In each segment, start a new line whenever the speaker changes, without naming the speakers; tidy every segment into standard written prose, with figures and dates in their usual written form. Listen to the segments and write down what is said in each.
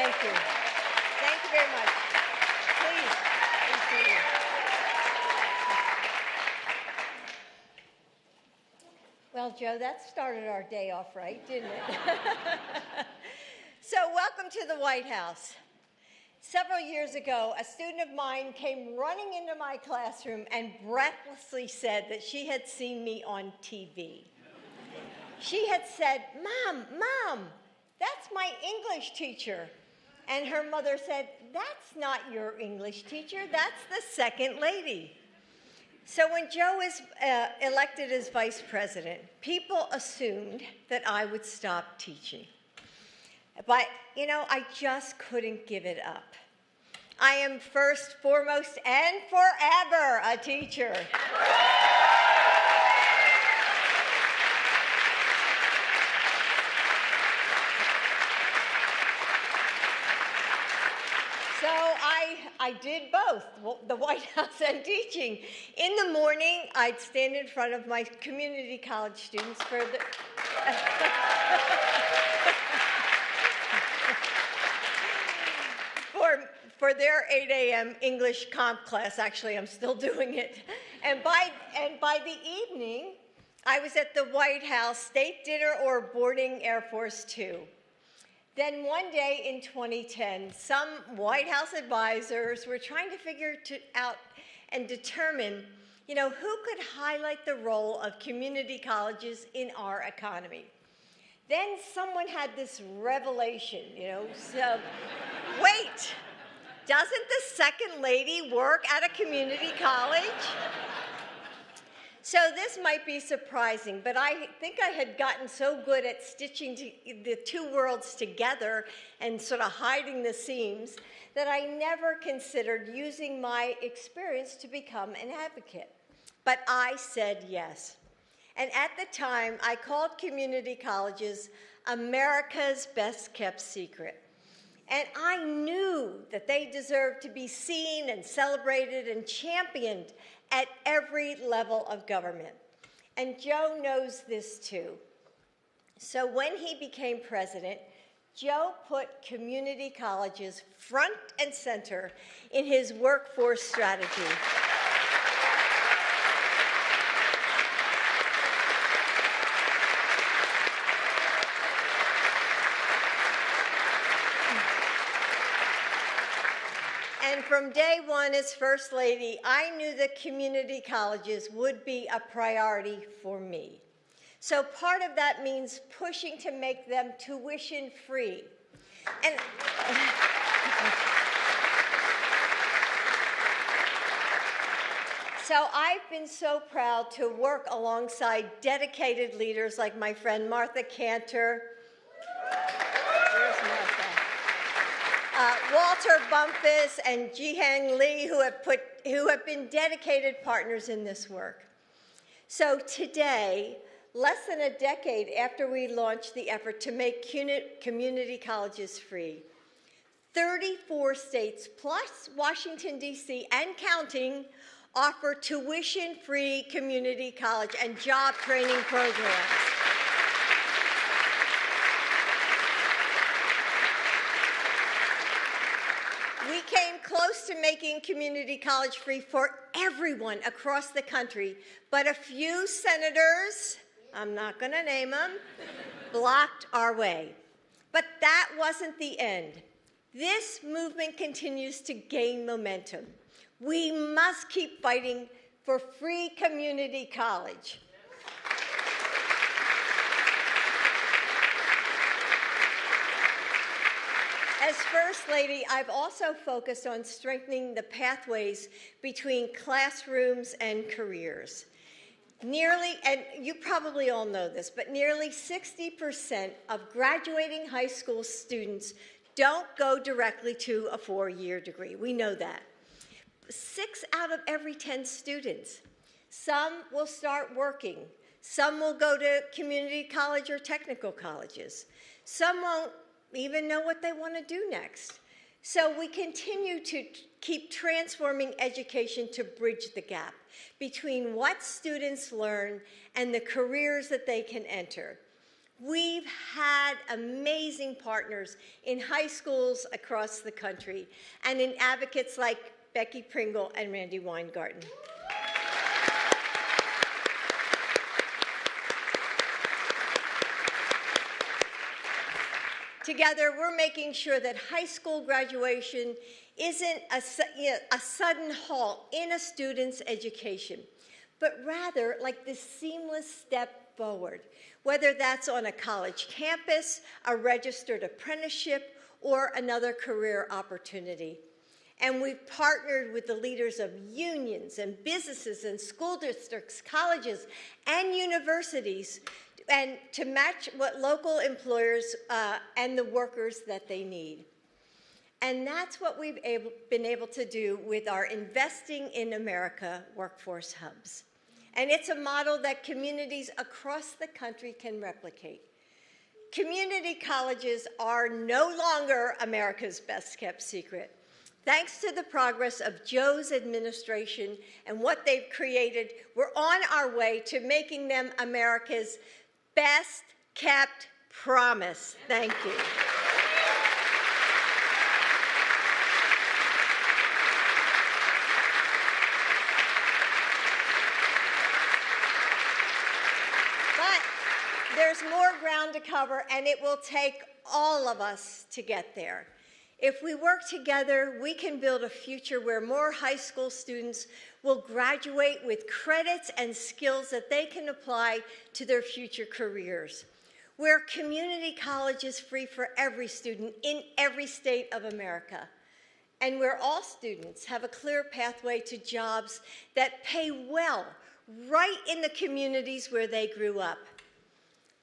Thank you. Thank you very much. Please be seated. Well, Joe, that started our day off right, didn't it? So welcome to the White House. Several years ago, a student of mine came running into my classroom and breathlessly said that she had seen me on TV. She had said, "Mom, that's my English teacher." And her mother said, "That's not your English teacher, that's the second lady." So when Joe was elected as vice president, people assumed that I would stop teaching. But, I just couldn't give it up. I am first, foremost, and forever a teacher. So I did both, the White House and teaching. In the morning, I'd stand in front of my community college students for the... for their 8 a.m. English comp class. Actually, I'm still doing it. And by the evening, I was at the White House, state dinner, or boarding Air Force Two. Then one day in 2010, some White House advisors were trying to figure out and determine, who could highlight the role of community colleges in our economy. Then someone had this revelation, so wait, doesn't the second lady work at a community college? So this might be surprising, but I think I had gotten so good at stitching the two worlds together and sort of hiding the seams that I never considered using my experience to become an advocate. But I said yes. And at the time, I called community colleges America's best-kept secret. And I knew that they deserved to be seen and celebrated and championed at every level of government. And Joe knows this too. So when he became president, Joe put community colleges front and center in his workforce strategy. And from day one as First Lady, I knew that community colleges would be a priority for me. So part of that means pushing to make them tuition-free. And so I've been so proud to work alongside dedicated leaders like my friend Martha Cantor, Walter Bumpus and Jihang Lee, who have been dedicated partners in this work. So today, less than a decade after we launched the effort to make community colleges free, 34 states plus Washington, D.C. and counting offer tuition-free community college and job training programs. We came close to making community college free for everyone across the country, but a few senators, I'm not going to name them, blocked our way. But that wasn't the end. This movement continues to gain momentum. We must keep fighting for free community college. As First Lady, I've also focused on strengthening the pathways between classrooms and careers. And you probably all know this, but nearly 60% of graduating high school students don't go directly to a 4-year degree. We know that. 6 out of every 10 students. Some will start working. Some will go to community college or technical colleges. Some won't even know what they want to do next. So we continue to keep transforming education to bridge the gap between what students learn and the careers that they can enter. We've had amazing partners in high schools across the country and in advocates like Becky Pringle and Randy Weingarten. Together, we're making sure that high school graduation isn't a sudden halt in a student's education, but rather like this seamless step forward, whether that's on a college campus, a registered apprenticeship, or another career opportunity. And we've partnered with the leaders of unions and businesses and school districts, colleges, and universities and to match what local employers and the workers that they need. And that's what we've been able to do with our Investing in America workforce hubs. And it's a model that communities across the country can replicate. Community colleges are no longer America's best-kept secret. Thanks to the progress of Joe's administration and what they've created, we're on our way to making them America's best-kept promise. Thank you. But there's more ground to cover, and it will take all of us to get there. If we work together, we can build a future where more high school students will graduate with credits and skills that they can apply to their future careers, where community college is free for every student in every state of America, and where all students have a clear pathway to jobs that pay well right in the communities where they grew up.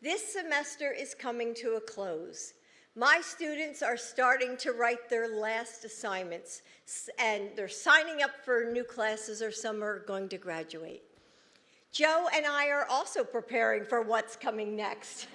This semester is coming to a close. My students are starting to write their last assignments, and they're signing up for new classes, or some are going to graduate. Joe and I are also preparing for what's coming next.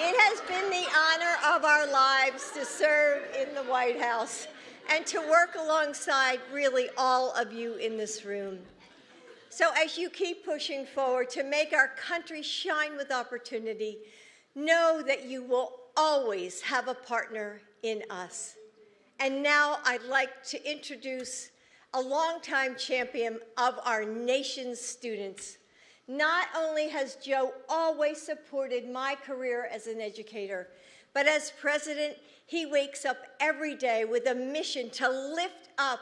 It has been the honor of our lives to serve in the White House and to work alongside really all of you in this room. So as you keep pushing forward to make our country shine with opportunity, know that you will always have a partner in us. And now I'd like to introduce a longtime champion of our nation's students. Not only has Joe always supported my career as an educator, but as president, he wakes up every day with a mission to lift up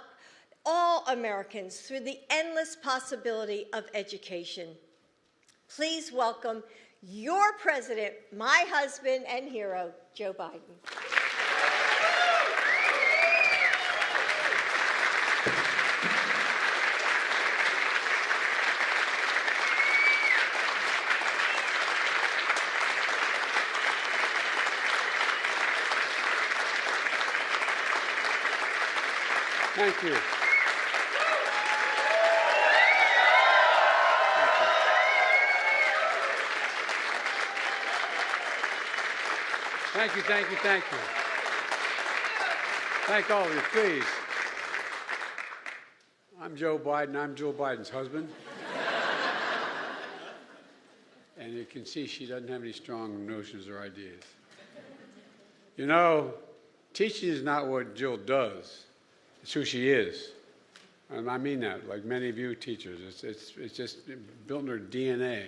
all Americans through the endless possibility of education. Please welcome your president, my husband and hero, Joe Biden.
Thank you. Thank you, thank you, thank you. Thank all of you, please. I'm Joe Biden. I'm Joe Biden's husband. And you can see she doesn't have any strong notions or ideas. You know, teaching is not what Jill does. It's who she is. And I mean that, like many of you teachers. It's just built in her DNA.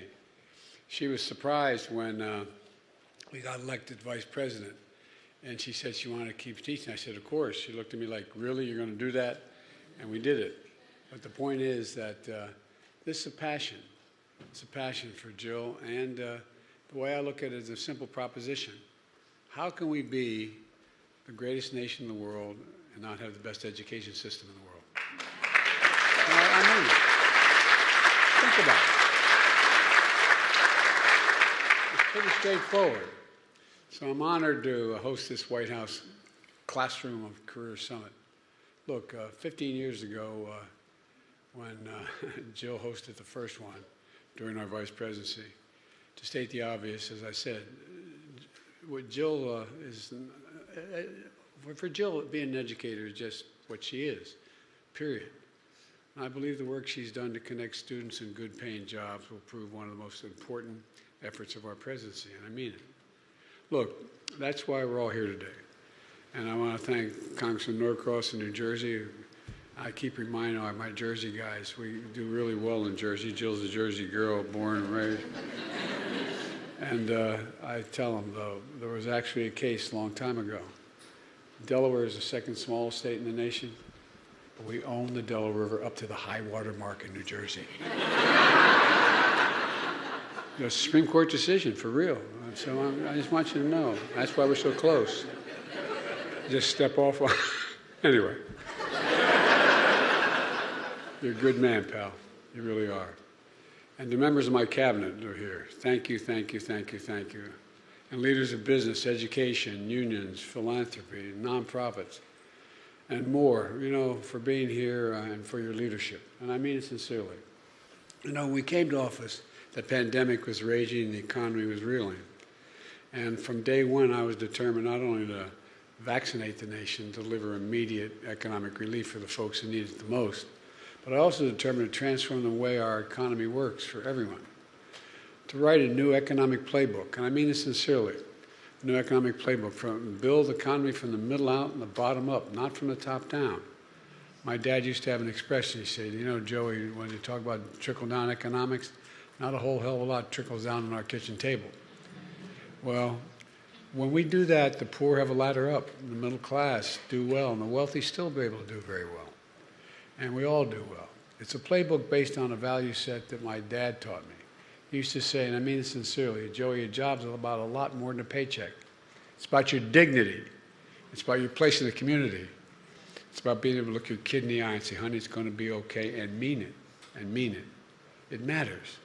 She was surprised when we got elected vice president. And she said she wanted to keep teaching. I said, of course. She looked at me like, really, you're going to do that? And we did it. But the point is that this is a passion. It's a passion for Jill. And the way I look at it is a simple proposition. How can we be the greatest nation in the world and not have the best education system in the world? I mean, think about it. It's pretty straightforward. So I'm honored to host this White House Classroom of Career Summit. Look, 15 years ago, when Jill hosted the first one during our vice presidency, to state the obvious, as I said, what Jill for Jill, being an educator is just what she is, period. And I believe the work she's done to connect students in good paying jobs will prove one of the most important efforts of our presidency, and I mean it. Look, that's why we're all here today. And I want to thank Congressman Norcross in New Jersey. I keep reminding my Jersey guys, we do really well in Jersey. Jill's a Jersey girl, born and raised. And I tell them, though, there was actually a case a long time ago. Delaware is the second smallest state in the nation, but we own the Delaware River up to the high water mark in New Jersey. A Supreme Court decision, for real. So I just want you to know, that's why we're so close. Just step off. Anyway. You're a good man, pal. You really are. And the members of my cabinet are here. Thank you, thank you, thank you, thank you. And leaders of business, education, unions, philanthropy, nonprofits, and more, for being here and for your leadership. And I mean it sincerely. When we came to office, the pandemic was raging, the economy was reeling. And from day one, I was determined not only to vaccinate the nation, deliver immediate economic relief for the folks who need it the most, but I also determined to transform the way our economy works for everyone. To write a new economic playbook, and I mean it sincerely, a new economic playbook, build the economy from the middle out and the bottom up, not from the top down. My dad used to have an expression. He said, Joey, when you talk about trickle-down economics, not a whole hell of a lot trickles down on our kitchen table. Well, when we do that, the poor have a ladder up, the middle class do well, and the wealthy still be able to do very well. And we all do well. It's a playbook based on a value set that my dad taught me. He used to say, and I mean it sincerely, Joey, your job's about a lot more than a paycheck. It's about your dignity. It's about your place in the community. It's about being able to look your kid in the eye and say, honey, it's going to be okay, and mean it, and mean it. It matters.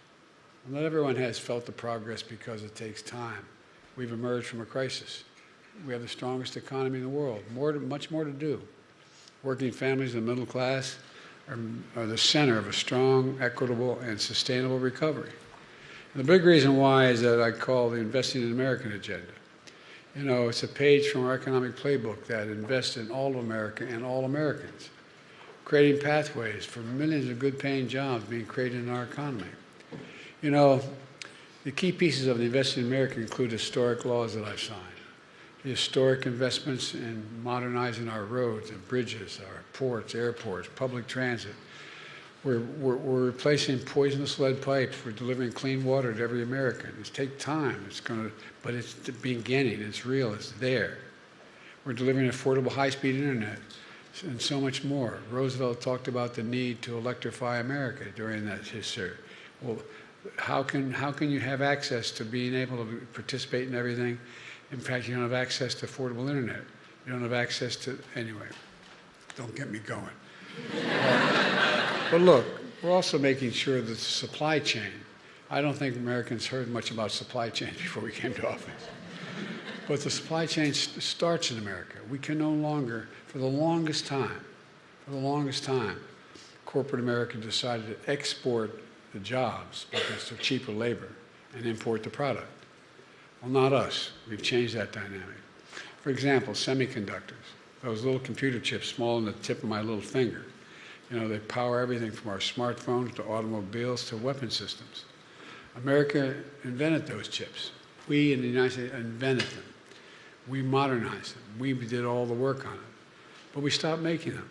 Not everyone has felt the progress because it takes time. We've emerged from a crisis. We have the strongest economy in the world, much more to do. Working families and the middle class are the center of a strong, equitable, and sustainable recovery. And the big reason why is that I call the Investing in American agenda. It's a page from our economic playbook that invests in all of America and all Americans, creating pathways for millions of good-paying jobs being created in our economy. The key pieces of the Investing in America include historic laws that I've signed, the historic investments in modernizing our roads and bridges, our ports, airports, public transit. We're replacing poisonous lead pipes. We're delivering clean water to every American. It's take time. But it's beginning. It's real. It's there. We're delivering affordable high-speed internet and so much more. Roosevelt talked about the need to electrify America during that history. Well, how can you have access to being able to participate in everything? In fact, you don't have access to affordable internet. You don't have access to, anyway, don't get me going. But look, we're also making sure that the supply chain, I don't think Americans heard much about supply chain before we came to office. But the supply chain starts in America. We can no longer, for the longest time, corporate America decided to export the jobs because they're cheaper labor and import the product. Well, not us. We've changed that dynamic. For example, semiconductors, those little computer chips small than the tip of my little finger. They power everything from our smartphones to automobiles to weapon systems. America invented those chips. We in the United States invented them. We modernized them. We did all the work on it. But we stopped making them.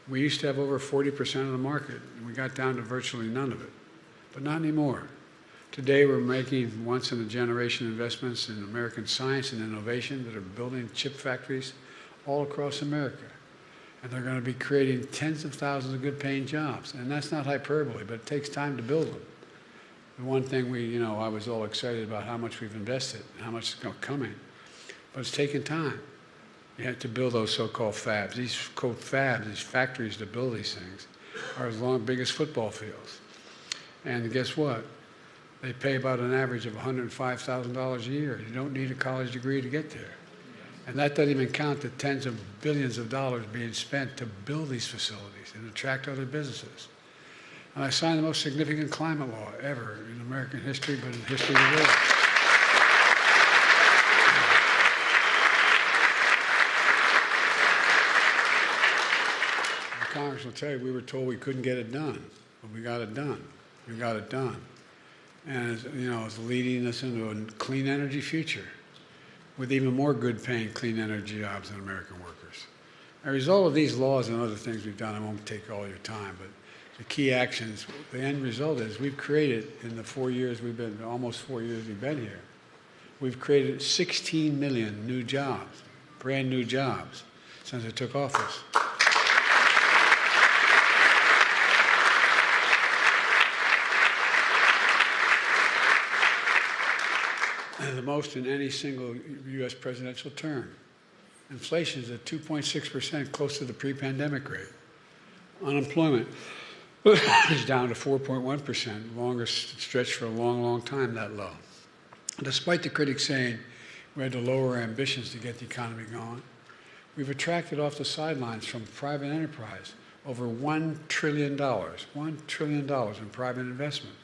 We used to have over 40% of the market, and we got down to virtually none of it. But not anymore. Today, we're making once-in-a-generation investments in American science and innovation that are building chip factories all across America. And they're going to be creating tens of thousands of good-paying jobs. And that's not hyperbole, but it takes time to build them. The one thing I was all excited about how much we've invested, how much is coming. But it's taking time. You have to build those so-called fabs. These quote fabs, these factories to build these things, are as big as football fields. And guess what? They pay about an average of $105,000 a year. You don't need a college degree to get there. And that doesn't even count the tens of billions of dollars being spent to build these facilities and attract other businesses. And I signed the most significant climate law ever in American history, but in the history of the world. will tell you, we were told we couldn't get it done, but we got it done. We got it done. And it's leading us into a clean energy future with even more good-paying clean energy jobs than American workers. As a result of these laws and other things we've done, I won't take all your time, but the key actions, the end result is we've created, in the almost 4 years we've been here, we've created 16 million new jobs, brand new jobs, since I took office. And the most in any single U.S. presidential term. Inflation is at 2.6%, close to the pre-pandemic rate. Unemployment is down to 4.1%, longest stretch for a long, long time that low. Despite the critics saying we had to lower our ambitions to get the economy going, we've attracted off the sidelines from private enterprise over $1 trillion, $1 trillion in private investment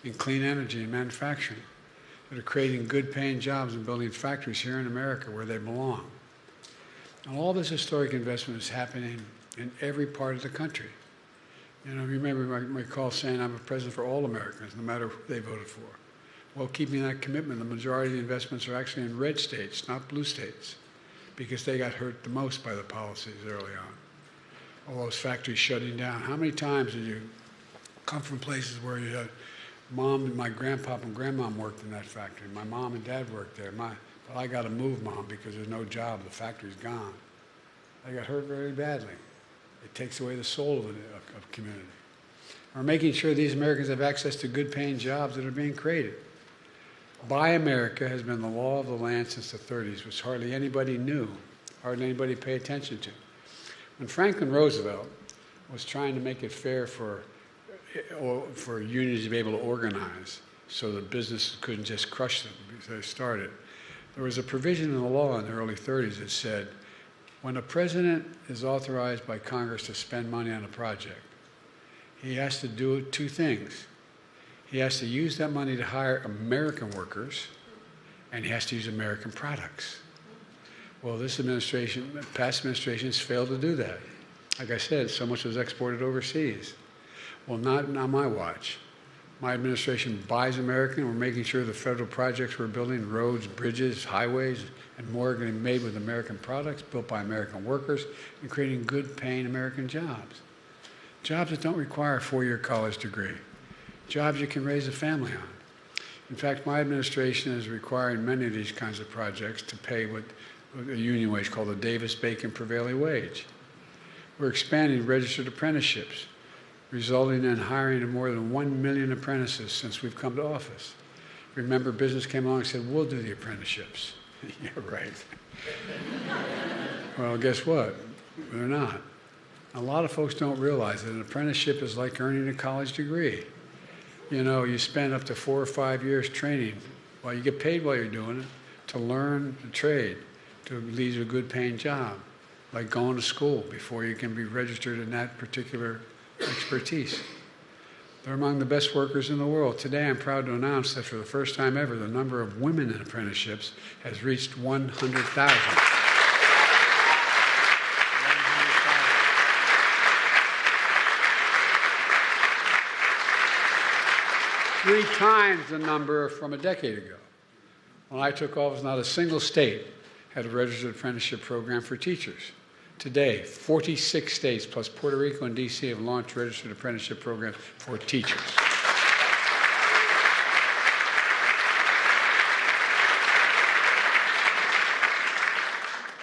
in clean energy and manufacturing that are creating good-paying jobs and building factories here in America where they belong. And all this historic investment is happening in every part of the country. Remember my call saying I'm a president for all Americans, no matter who they voted for. Well, keeping that commitment, the majority of the investments are actually in red states, not blue states, because they got hurt the most by the policies early on. All those factories shutting down. How many times did you come from places where you had Mom and my grandpop and grandmom worked in that factory. My mom and dad worked there. But I got to move, Mom, because there's no job. The factory's gone. I got hurt very badly. It takes away the soul of a community. We're making sure these Americans have access to good-paying jobs that are being created. Buy America has been the law of the land since the 30s, which hardly anybody knew, hardly anybody paid attention to. When Franklin Roosevelt was trying to make it fair for unions to be able to organize so that businesses couldn't just crush them because they started, there was a provision in the law in the early 30s that said, when a president is authorized by Congress to spend money on a project, he has to do two things. He has to use that money to hire American workers, and he has to use American products. Well, this administration, past administrations failed to do that. Like I said, so much was exported overseas. Well, not on my watch. My administration buys American. We're making sure the federal projects we're building, roads, bridges, highways, and more, are going to be made with American products, built by American workers, and creating good-paying American jobs. Jobs that don't require a four-year college degree. Jobs you can raise a family on. In fact, my administration is requiring many of these kinds of projects to pay what a union wage called the Davis-Bacon prevailing wage. We're expanding registered apprenticeships, resulting in hiring more than 1 million apprentices since we've come to office. Remember, business came along and said, we'll do the apprenticeships. Yeah, right. Well, guess what? They're not. A lot of folks don't realize that an apprenticeship is like earning a college degree. You spend up to 4 or 5 years training. Well, you get paid while you're doing it to learn the trade, to lead to a good-paying job, like going to school before you can be registered in that particular expertise. They're among the best workers in the world. Today, I'm proud to announce that for the first time ever, the number of women in apprenticeships has reached 100,000. 3 times the number from a decade ago. When I took office, not a single state had a registered apprenticeship program for teachers. Today, 46 states plus Puerto Rico and D.C. have launched registered apprenticeship programs for teachers.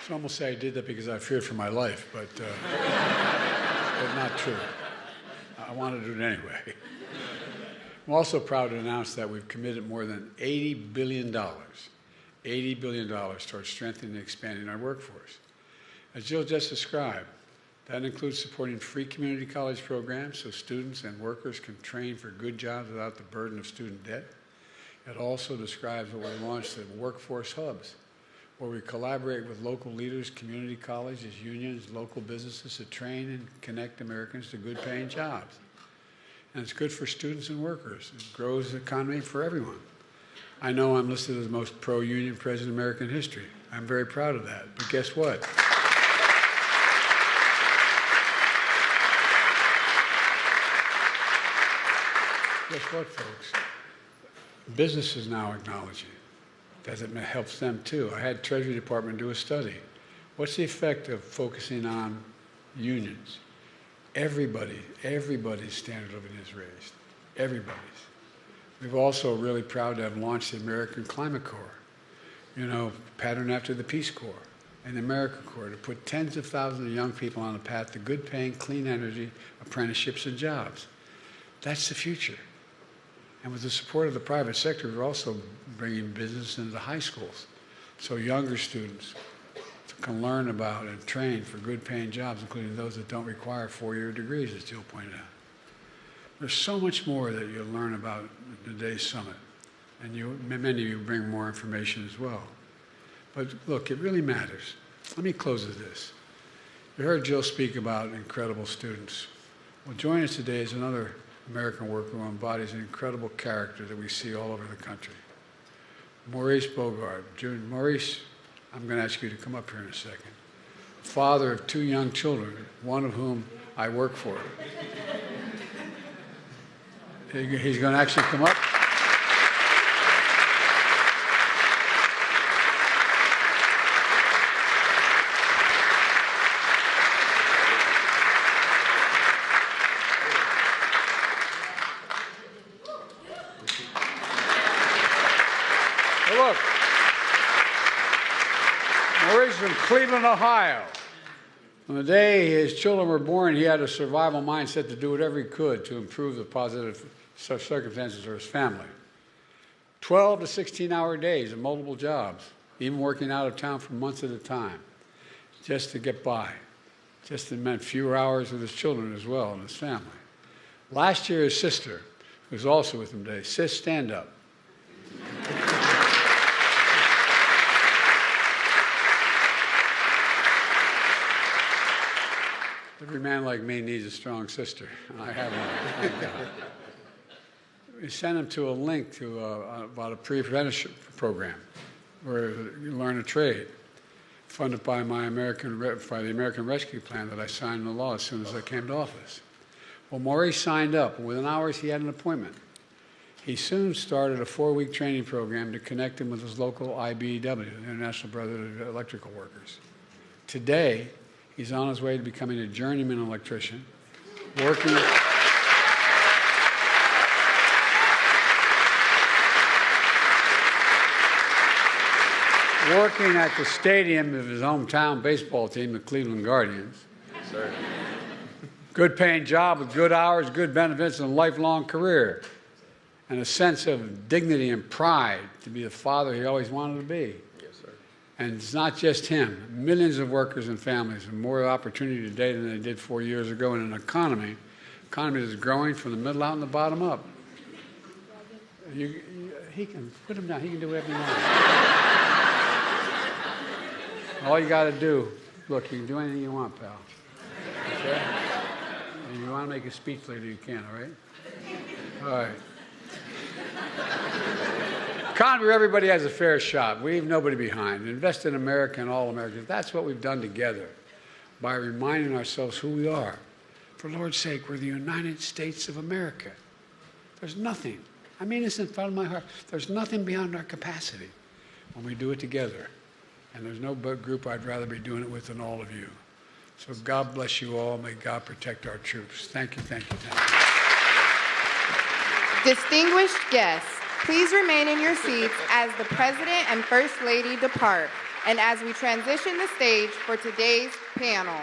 Some will say I did that because I feared for my life, but not true. I wanted to do it anyway. I'm also proud to announce that we've committed more than $80 billion towards strengthening and expanding our workforce. As Jill just described, that includes supporting free community college programs so students and workers can train for good jobs without the burden of student debt. It also describes what we launched at Workforce Hubs, where we collaborate with local leaders, community colleges, unions, local businesses to train and connect Americans to good-paying jobs. And it's good for students and workers. It grows the economy for everyone. I know I'm listed as the most pro-union president in American history. I'm very proud of that. But guess what? guess what, folks? Businesses now acknowledge it. It helps them too. I had Treasury Department do a study. What's the effect of focusing on unions? Everybody's standard of living is raised. Everybody's. We're also really proud to have launched the American Climate Corps, patterned after the Peace Corps and the American Corps, to put tens of thousands of young people on a path to good paying, clean energy, apprenticeships, and jobs. That's the future. And with the support of the private sector, we're also bringing business into high schools so younger students can learn about and train for good paying jobs, including those that don't require 4-year degrees, as Jill pointed out. There's so much more that you'll learn about today's summit, and many of you bring more information as well. But look, it really matters. Let me close with this. You heard Jill speak about incredible students. Well, joining us today is another American worker who embodies an incredible character that we see all over the country. Maurice Bogart. Maurice, I'm going to ask you to come up here in a second. Father of 2 young children, one of whom I work for. He's going to actually come up. Look, Maurice from Cleveland, Ohio. On the day his children were born, he had a survival mindset to do whatever he could to improve the positive circumstances for his family. 12 to 16-hour days and multiple jobs, even working out of town for months at a time, just to get by. Just it meant fewer hours with his children as well and his family. Last year, his sister, who was also with him today, sis, stand up. Every man like me needs a strong sister, and I have one, thank God. We sent him to a link to about a pre-apprenticeship program where you learn a trade, funded by the American Rescue Plan that I signed into law as soon as I came to office. Well, Maurice signed up, and within hours he had an appointment. He soon started a 4-week training program to connect him with his local IBEW, the International Brotherhood of Electrical Workers. Today, he's on his way to becoming a journeyman electrician, working at the stadium of his hometown baseball team, the Cleveland Guardians. Yes, sir. Good paying job with good hours, good benefits, and a lifelong career. And a sense of dignity and pride to be the father he always wanted to be. Yes, sir. And it's not just him. Millions of workers and families have more opportunity today than they did 4 years ago in an economy that is growing from the middle out and the bottom up. He can put him down. He can do whatever he wants. All you got to do, look, you can do anything you want, pal. Okay? And you want to make a speech later, you can, all right? All right. Economy where everybody has a fair shot. We leave nobody behind. Invest in America and all Americans. That's what we've done together by reminding ourselves who we are. For Lord's sake, we're the United States of America. There's nothing. I mean this in front of my heart. There's nothing beyond our capacity when we do it together. And there's no group I'd rather be doing it with than all of you. So God bless you all. May God protect our troops. Thank you, thank you, thank you.
Distinguished guests, please remain in your seats as the President and First Lady depart and as we transition the stage for today's panel.